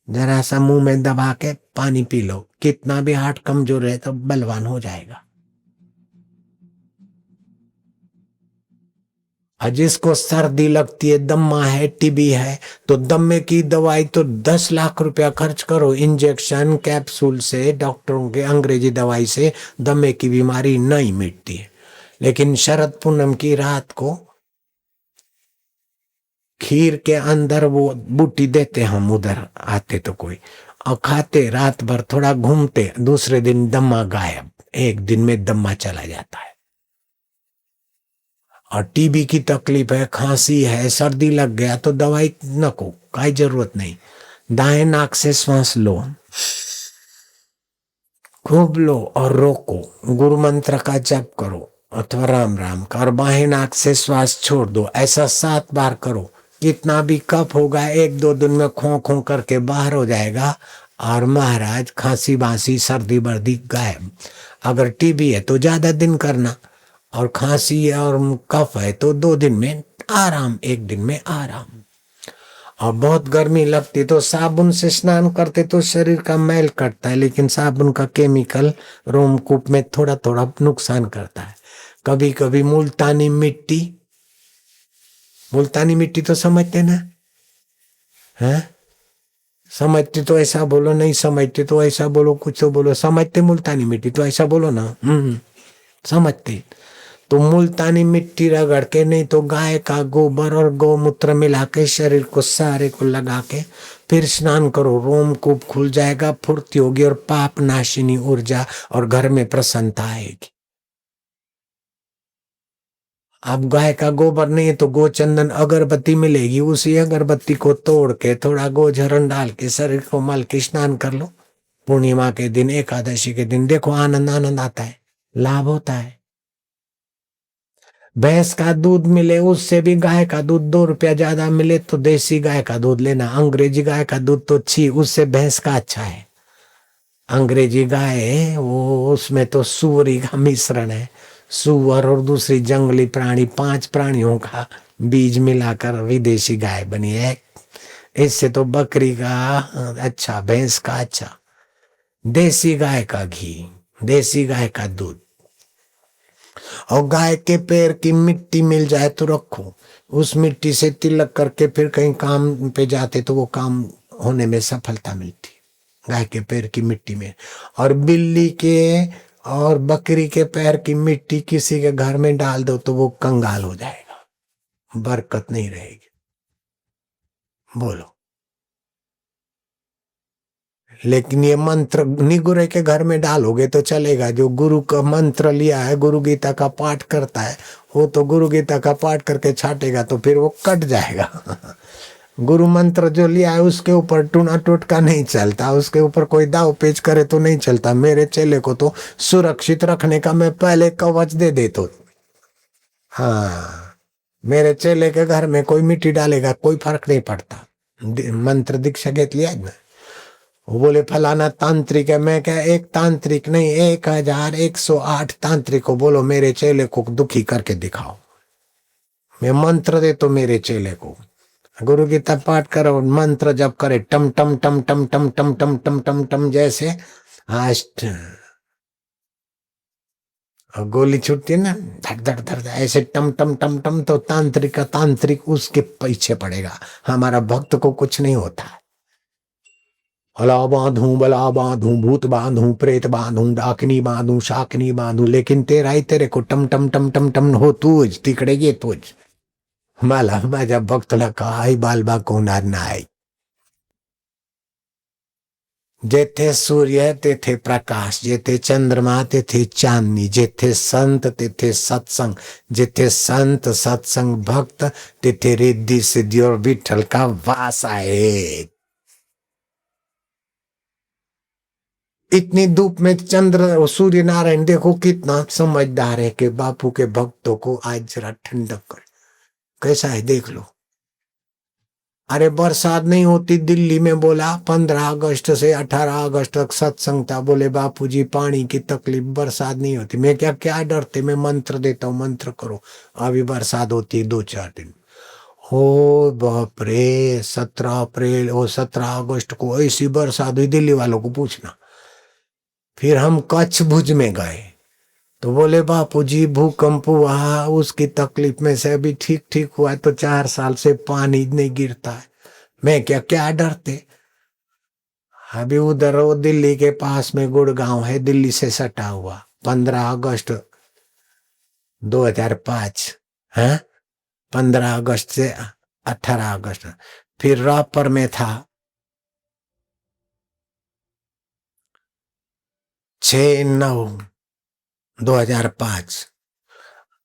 जरा सा मुंह में दबा के पानी पी लो। कितना भी हार्ट कमजोर है तो बलवान हो जाएगा। और जिसको सर्दी लगती है, दम्मा है, टीबी है, तो दम्मे की दवाई तो 10 लाख रुपया खर्च करो। इंजेक्शन कैप्सूल से, डॉक्टरों के अंग्रेजी दवाई से दम्मे की बीमारी नहीं मिटती है। लेकिन शरद पूनम की रात को खीर के अंदर वो बूटी देते, हम उधर आते तो कोई, और खाते, रात भर थोड़ा घूमते, दूसरे दिन दम्मा गायब, एक दिन में दम्मा चला जाता है। और टीबी की तकलीफ है, खांसी है, सर्दी लग गया तो दवाई न को, कोई जरूरत नहीं। दाएं नाक से श्वास लो, खूब लो और रोको, गुरु मंत्र का जप करो अथवा राम राम का, और बाएं नाक से श्वास छोड़ दो। ऐसा 7 बार करो। कितना भी कफ होगा 1-2 दिन में खो खो करके बाहर हो जाएगा। और महाराज खांसी बांसी सर्दी बर्दी गायब। अगर टीबी है तो ज्यादा दिन करना, और खांसी और कफ है तो 2 दिन में आराम, 1 दिन में आराम। और बहुत गर्मी लगती तो साबुन से स्नान करते तो शरीर का मैल कटता है, लेकिन साबुन का केमिकल रोमकूप में थोड़ा थोड़ा नुकसान करता है। कभी कभी मुल्तानी मिट्टी, मुल्तानी मिट्टी तो समझते ना, हैं? समझते तो ऐसा बोलो, नहीं समझते तो ऐसा बोलो, कुछ तो बोलो। समझते मुल्तानी मिट्टी तो ऐसा बोलो ना, समझते तो मुल्तानी मिट्टी रगड़ के, नहीं तो गाय का गोबर और गौमूत्र मिला के शरीर को सारे को लगा के फिर स्नान करो। रोमकूप खुल जाएगा, फुर्ती होगी और पाप नाशिनी ऊर्जा, और घर में प्रसन्नता आएगी। अब गाय का गोबर नहीं है तो गोचंदन अगरबत्ती मिलेगी, उसी अगरबत्ती को तोड़ के थोड़ा गोझरण डाल के शरीर को मल के स्नान कर लो। पूर्णिमा के दिन, एकादशी के दिन, देखो आनंद आनंद आता है, लाभ होता है। भैंस का दूध मिले उससे भी गाय का दूध 2 रुपया ज्यादा मिले तो देसी गाय का दूध लेना। अंग्रेजी गाय का दूध तो छी, उससे भैंस का अच्छा है। अंग्रेजी गाय वो, उसमें तो सुअरी का मिश्रण है, सुअर और दूसरी जंगली प्राणी, 5 प्राणियों का बीज मिलाकर विदेशी गाय बनी है। इससे तो बकरी का अच्छा, भैंस का अच्छा। देसी गाय का घी, देसी गाय का दूध। और गाय के पैर की मिट्टी मिल जाए तो रखो, उस मिट्टी से तिलक करके फिर कहीं काम पे जाते तो वो काम होने में सफलता मिलती, गाय के पैर की मिट्टी में। और बिल्ली के और बकरी के पैर की मिट्टी किसी के घर में डाल दो तो वो कंगाल हो जाएगा, बरकत नहीं रहेगी। बोलो। लेकिन ये मंत्र निगुरे के घर में डालोगे तो चलेगा। जो गुरु का मंत्र लिया है, गुरु गीता का पाठ करता है, वो तो गुरु गीता का पाठ करके छाटेगा तो फिर वो कट जाएगा। गुरु मंत्र जो लिया है उसके ऊपर टूना टोटका नहीं चलता, उसके ऊपर कोई दाव पेच करे तो नहीं चलता। मेरे चेले को तो सुरक्षित रखने का मैं पहले कवच दे देता। हाँ, मेरे चेले के घर में कोई मिट्टी डालेगा कोई फर्क नहीं पड़ता। मंत्र दीक्षा घेतली आहे ना, वो बोले फलाना तांत्रिक है। मैं क्या, एक तांत्रिक नहीं, 1108 तांत्रिक को बोलो मेरे चेले को दुखी करके दिखाओ। मैं मंत्र दे तो मेरे चेले को गुरु गीता पाठ करो, मंत्र जब करे टम टम टम टम टम टम टम टम टम टम जैसे अष्ट और गोली छूटती है ना, धड़ धड़ धड़ धड़, ऐसे टम टम टम टम, तो तांत्रिक का तांत्रिक उसके पीछे पड़ेगा। हमारा भक्त को कुछ नहीं होता है। अला बांधू, बला बांधू, भूत बांधू, प्रेत बांधू, डाकनी बांधू, शाकनी बांधू, लेकिन तेरा ही तेरे को टम टम टम टम टम हो तूज तिकडे गे तूज. मला माझ्या भक्तला काही बालबा कोणार नाही. जेथे सूर्य तेथे प्रकाश, जेथे चंद्रमा तेथे चांदनी, जेथे संत तेथे सत्संग, जेथे संत सत्संग भक्त तेथे रिद्धि सिद्धि और विठल का वास आहे. इतनी धूप में चंद्र सूर्य नारायण देखो कितना समझदार है कि बापू के भक्तों को आज जरा ठंडक कर. कैसा है देख लो. अरे बरसात नहीं होती दिल्ली में, बोला 15 अगस्त से 18 अगस्त तक सत्संग था, बोले बापूजी पानी की तकलीफ, बरसात नहीं होती. मैं क्या क्या डरते, मैं मंत्र देता हूँ, मंत्र करो. अभी बरसात होती है 2-4 दिन. हो बाप रे, 17 अप्रैल और 17 अगस्त को ऐसी बरसात हुई, दिल्ली वालों को पूछना. फिर हम कच्छ भुज में गए तो बोले बापूजी भूकंप हुआ, उसकी तकलीफ में से अभी ठीक ठीक हुआ है, तो 4 साल से पानी नहीं गिरता है. मैं क्या क्या डरते. अभी उधर वो दिल्ली के पास में गुड़गांव है, दिल्ली से सटा हुआ, 15 अगस्त 2005 है, 15 अगस्त से 18 अगस्त. फिर रापर में था 6/9/2005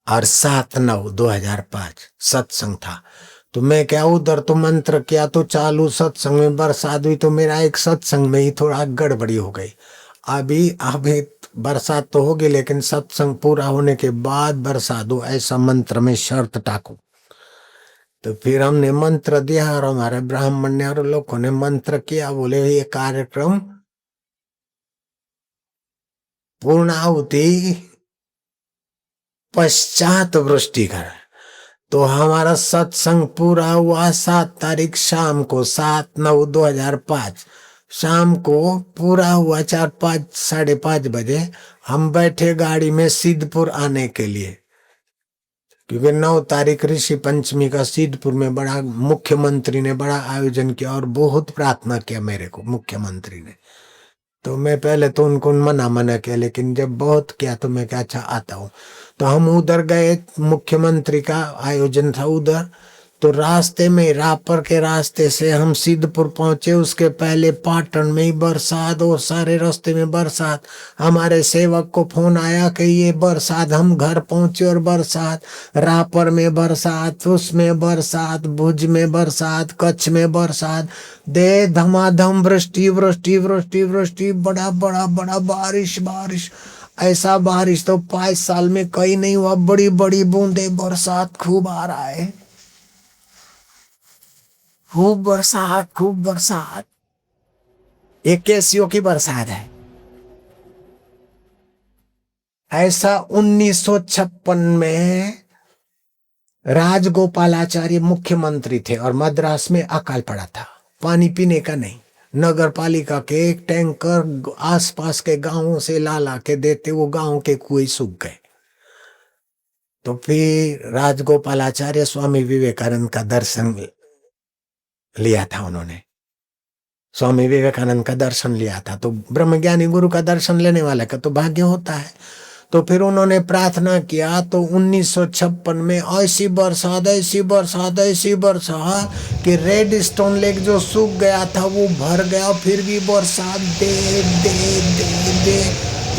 और 7/9/2005 सत्संग था. तो मैं क्या उधर तो मंत्र किया, तो चालू सत्संग में बरसात हुई, तो मेरा एक सत्संग में ही थोड़ा गड़बड़ी हो गई. अभी बरसात तो होगी, लेकिन सत्संग पूरा होने के बाद बरसात हो, ऐसा मंत्र में शर्त टाकू. तो फिर हमने मंत्र दिया और हमारे ब्राह्मण ने और लोगों ने मंत्र किया. बोले ये कार्यक्रम पूर्णाहुति पश्चात वृष्टि कर. तो हमारा सत्संग पूरा हुआ 7 तारीख शाम को, 7/9/2005 शाम को पूरा हुआ. 4-5 5:30 बजे हम बैठे गाड़ी में सिद्धपुर आने के लिए, क्योंकि 9 तारीख ऋषि पंचमी का सिद्धपुर में बड़ा मुख्यमंत्री ने बड़ा आयोजन किया और बहुत प्रार्थना किया मेरे को मुख्यमंत्री ने. तो मैं पहले तो उनको मना किया, लेकिन जब बहुत किया तो मैं क्या अच्छा आता हूँ. तो हम उधर गए, मुख्यमंत्री का आयोजन था उधर. तो रास्ते में, रापर के रास्ते से हम सिद्धपुर पहुंचे, उसके पहले पाटन में ही बरसात, और सारे रास्ते में बरसात. हमारे सेवक को फोन आया कि ये बरसात, हम घर पहुंचे और बरसात, रापर में बरसात, उसमें बरसात, भुज में बरसात, कच्छ में बरसात, दे धमाधम वृष्टि वृष्टि वृष्टि वृष्टि, बड़ा बड़ा बड़ा बारिश बारिश. ऐसा बारिश तो 5 साल में कहीं नहीं हुआ. बड़ी बड़ी बूंदे बरसात खूब आ रहा है, खूब बरसात खूब बरसात. ये केसियों की बरसात है. ऐसा 1956 में राजगोपालाचार्य मुख्यमंत्री थे और मद्रास में अकाल पड़ा था. पानी पीने का नहीं, नगर पालिका के एक टैंकर आसपास के गांवों से ला के देते, वो गांव के कुएं सूख गए. तो फिर राजगोपालाचार्य स्वामी विवेकानंद का दर्शन लिया था उन्होंने. स्वामी विवेकानंद का दर्शन लिया था, तो ब्रह्मज्ञानी गुरु का दर्शन लेने वाले का तो भाग्य होता है. तो फिर उन्होंने प्रार्थना किया. तो 1956 में ऐसी बरसात ऐसी बरसात ऐसी बरसात कि रेड स्टोन लेक जो सूख गया था वो भर गया. फिर भी बरसात दे दे दे दे,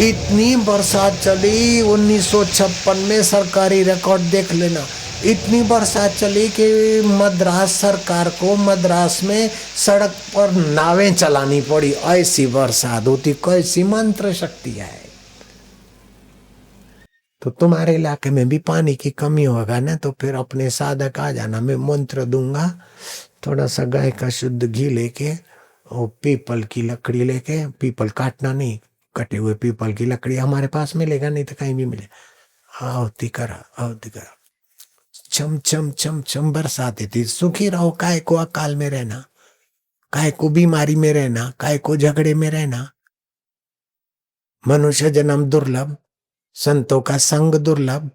इतनी बरसात चली 1956 में. सरकारी रिकॉर्ड देख लेना. इतनी बरसात चली कि मद्रास सरकार को मद्रास में सड़क पर नावें चलानी पड़ी. ऐसी बरसात होती, कैसी मंत्र शक्ति है. तो तुम्हारे इलाके में भी पानी की कमी होगा ना, तो फिर अपने साधक आ जाना, मैं मंत्र दूंगा. थोड़ा सा गाय का शुद्ध घी लेके और पीपल की लकड़ी लेके, पीपल काटना नहीं, कटे हुए पीपल की लकड़ी हमारे पास मिलेगा, नहीं तो कहीं भी मिले. आहुति करा आहुति करा, छम छम छम छम बरसात थी. सुखी रहो, काय को अकाल में रहना, काय को बीमारी में रहना, काय को झगड़े में रहना. मनुष्य जन्म दुर्लभ, संतों का संग दुर्लभ।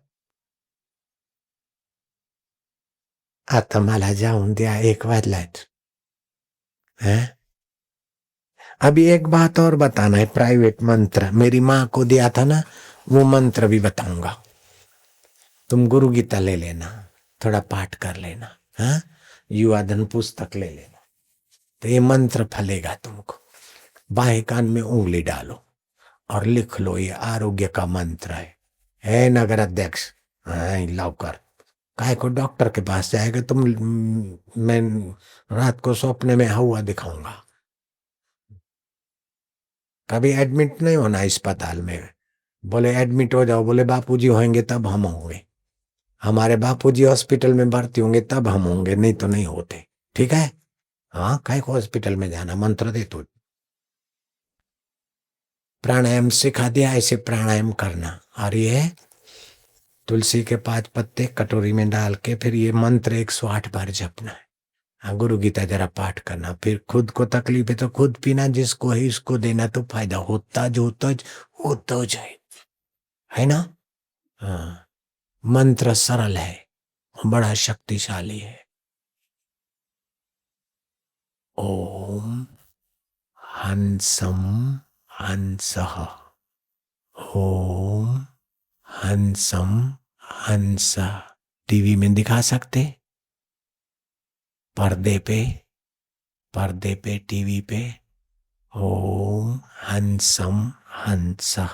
आता मला जाऊन द्या 1 वाजलाय। हैं? अभी एक बात और बताना है, प्राइवेट मंत्र मेरी माँ को दिया था ना, वो मंत्र भी बताऊंगा। तुम गुरु गीता ले लेना, थोड़ा पाठ कर लेना, हाँ, युवाधन पुस्तक ले लेना, तो ये मंत्र फलेगा तुमको। बाएं कान में उंगली डालो और लिख लो, ये आरोग्य का मंत्र है नगर अध्यक्ष। हाँ, लवकर काय को डॉक्टर के पास जाएगा तुम? मैं रात को सपने में हुआ दिखाऊंगा। कभी एडमिट नहीं होना अस्पताल में। बोले एडमिट हो जाओ, बोले बापूजी होंगे तब हम होंगे, हमारे बापूजी हॉस्पिटल में भर्ती होंगे तब हम होंगे, नहीं तो नहीं होते। ठीक है? हाँ, काय को हॉस्पिटल में जाना, मंत्र दे तो। प्राणायाम सिखा दिया, ऐसे प्राणायाम करना। और ये तुलसी के 5 पत्ते कटोरी में डाल के फिर ये मंत्र 108 बार जपना है। हाँ, गुरु गीता जरा पाठ करना। फिर खुद को तकलीफ है तो खुद पीना, जिसको है इसको देना, तो फायदा होता जो जाए, है ना? हाँ, मंत्र सरल है, बड़ा शक्तिशाली है। ओम हंसम हंसः, ओम हंसम हंस। टीवी में दिखा सकते, पर्दे पे टीवी पे, ओम हंसम हंसः।